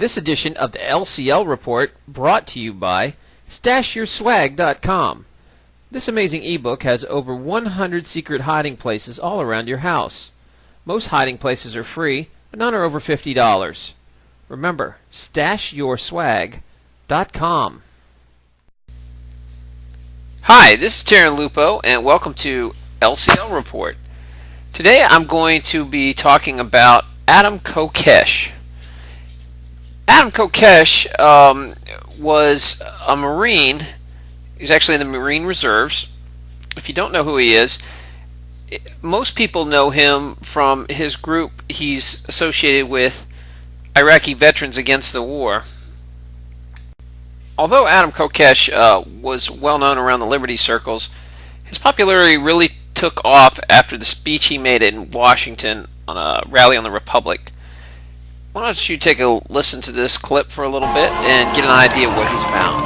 This edition of the LCL Report brought to you by StashYourSwag.com. This amazing ebook has over 100 secret hiding places all around your house. Most hiding places are free, but none are over $50. Remember, StashYourSwag.com. Hi, this is Terran Lupo, and welcome to LCL Report. Today I'm going to be talking about Adam Kokesh. Adam Kokesh was a Marine. He's actually in the Marine Reserves. If you don't know who he is, most people know him from his group. He's associated with Iraqi Veterans Against the War. Although Adam Kokesh was well known around the Liberty circles, his popularity really took off after the speech he made in Washington on a rally on the Republic. Why don't you take a listen to this clip for a little bit and get an idea of what he's about.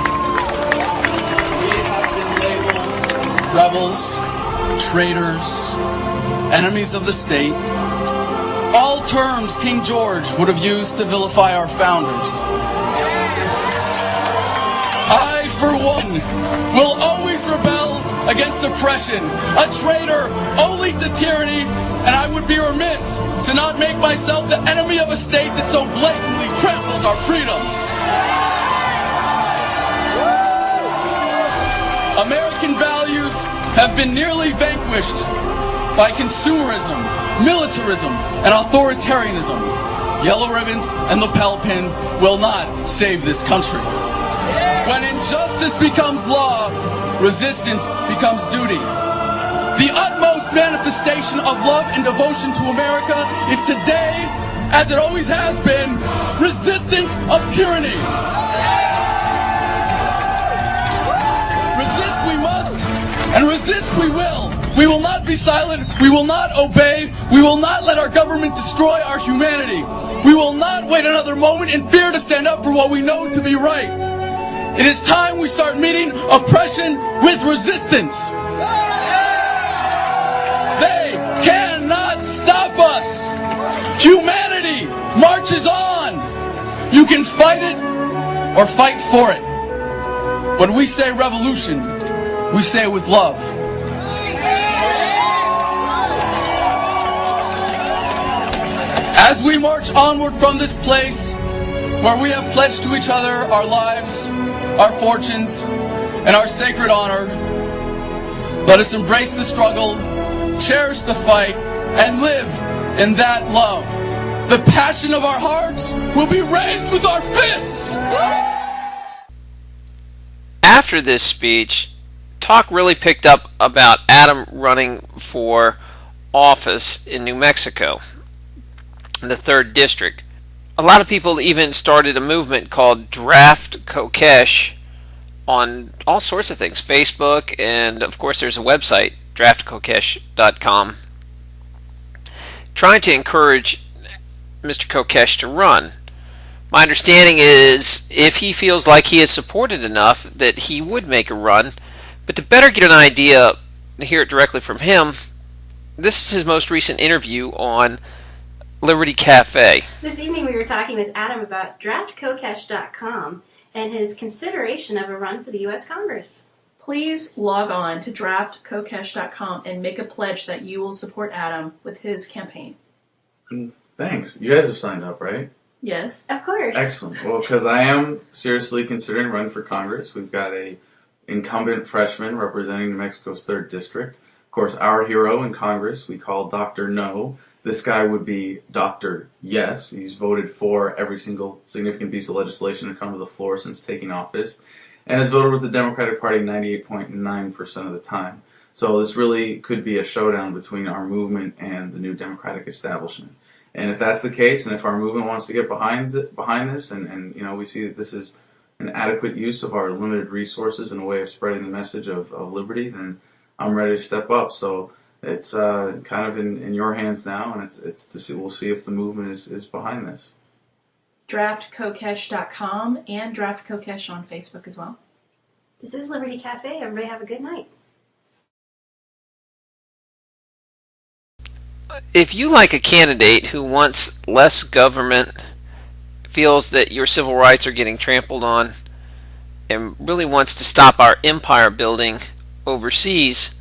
We have been labeled rebels, traitors, enemies of the state. All terms King George would have used to vilify our founders. I, for one, will always rebel against oppression, a traitor only to tyranny, and I would be remiss to not make myself the enemy of a state that so blatantly tramples our freedoms. American values have been nearly vanquished by consumerism, militarism, and authoritarianism. Yellow ribbons and lapel pins will not save this country. When injustice becomes law, resistance becomes duty. The utmost manifestation of love and devotion to America is today, as it always has been, resistance of tyranny. Resist we must, and resist we will. We will not be silent. We will not obey. We will not let our government destroy our humanity. We will not wait another moment in fear to stand up for what we know to be right. It is time we start meeting oppression with resistance. They cannot stop us. Humanity marches on. You can fight it or fight for it. When we say revolution, we say it with love. As we march onward from this place where we have pledged to each other our lives, our fortunes, and our sacred honor, let us embrace the struggle, cherish the fight, and live in that love. The passion of our hearts will be raised with our fists! After this speech, talk really picked up about Adam running for office in New Mexico, in the 3rd District. A lot of people even started a movement called Draft Kokesh on all sorts of things, Facebook, and of course there's a website, draftkokesh.com, trying to encourage Mr. Kokesh to run. My understanding is if he feels like he is supported enough that he would make a run, but to better get an idea, hear it directly from him, this is his most recent interview on Liberty Cafe. This evening we were talking with Adam about draftkokesh.com and his consideration of a run for the U.S. Congress. Please log on to draftkokesh.com and make a pledge that you will support Adam with his campaign. Thanks. You guys have signed up, right? Yes. Of course. Excellent. Well, because I am seriously considering running for Congress. We've got a incumbent freshman representing New Mexico's 3rd District. Of course, our hero in Congress we call Dr. No. This guy would be Dr. Yes. He's voted for every single significant piece of legislation to come to the floor since taking office, and has voted with the Democratic Party 98.9% of the time. So this really could be a showdown between our movement and the new Democratic establishment. And if that's the case, and if our movement wants to get behind this, and you know, we see that this is an adequate use of our limited resources in a way of spreading the message of liberty, then I'm ready to step up. So it's kind of in your hands now, and it's to see. We'll see if the movement is behind this. Draftkokesh.com and Draft Kokesh on Facebook as well. This is Liberty Cafe. Everybody have a good night. If you like a candidate who wants less government, if feels that your civil rights are getting trampled on and really wants to stop our empire building overseas,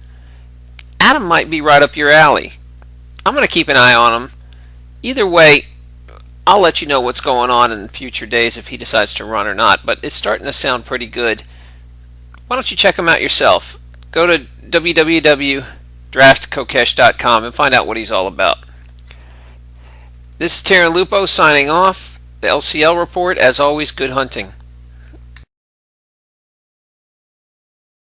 Adam might be right up your alley. I'm going to keep an eye on him. Either way, I'll let you know what's going on in future days if he decides to run or not, but it's starting to sound pretty good. Why don't you check him out yourself? Go to www.draftkokesh.com and find out what he's all about. This is Terran Lupo signing off. The LCL Report. As always, good hunting.